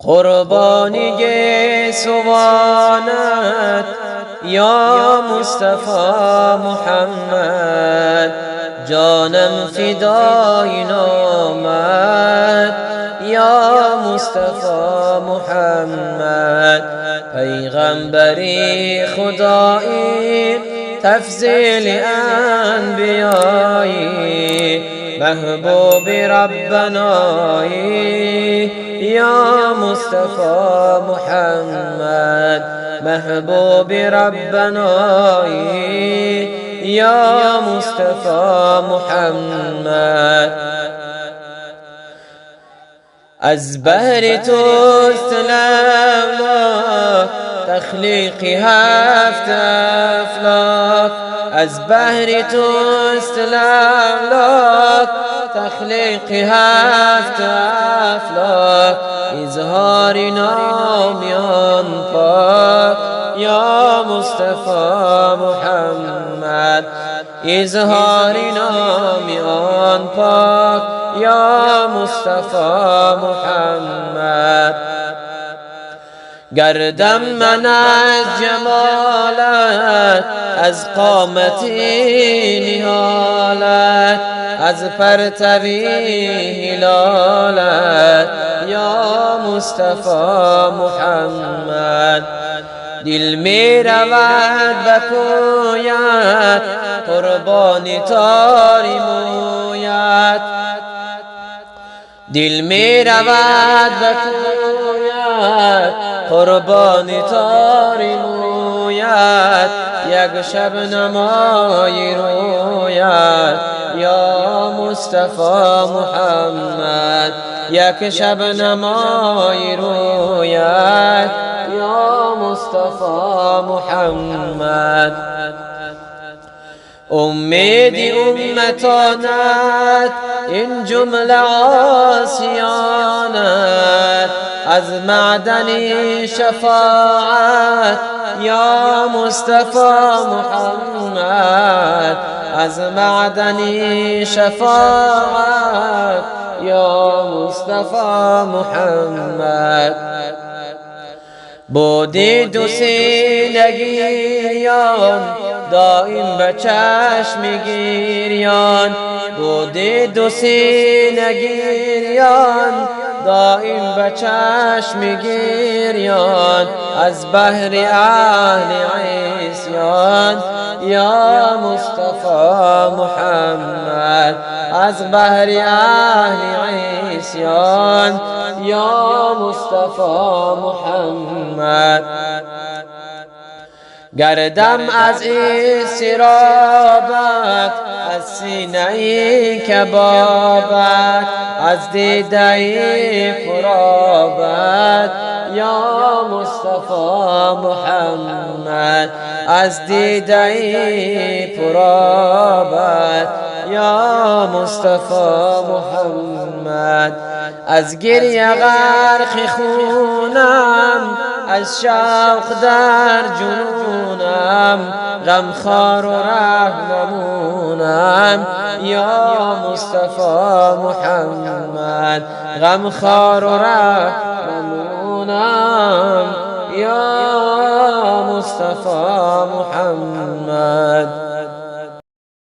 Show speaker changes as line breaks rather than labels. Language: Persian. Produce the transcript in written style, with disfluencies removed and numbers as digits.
قربانی سوانت یا مصطفی محمد، جانم فدای نامت یا مصطفی محمد. پیغمبری خدایی تفضیل انبیایی، محبوب ربنایی یا مصطفی محمد، محبوب ربنایی یا مصطفی محمد. از بهر توست لولا تخلیق هفت افلاک، از بهر توست لولا تخلیق هفت افلاک. اظهار نامیان پاک یا مصطفی محمد، اظهار نامیان پاک یا مصطفی محمد. گردم من از جمالت، از قامتی نهالت، از پرتوی هلالت یا مصطفی محمد. دل می رود به کویت، قربانی تاری مویت. دل می رود به کویت، قربانی تاری مویت. یک شب نمای رویت یا مصطفی محمد، یک شب نمای رویت یا مصطفی محمد. امید امتانت این جمله عاصیانت، از معدن شفاعت یا مصطفی محمد، از معدن شفاعت یا مصطفی محمد. بودی دو سینگیان دائم به چشم گیریان، بودی دو سینگیان دائم به چشم گیریان. از بهر اهل عصیان یا مصطفی محمد، از بهر اهل عصیان یا مصطفی محمد. گردم از اضطرابت، از سینه کبابت، از دیده پرابت یا مصطفی محمد، از دیده پرابت یا مصطفی محمد. از گریه غرق خونم، از شوق در جنونم، غمخوار و رهنمونم یا مصطفی محمد، غمخوار و رهنمونم یا مصطفی محمد.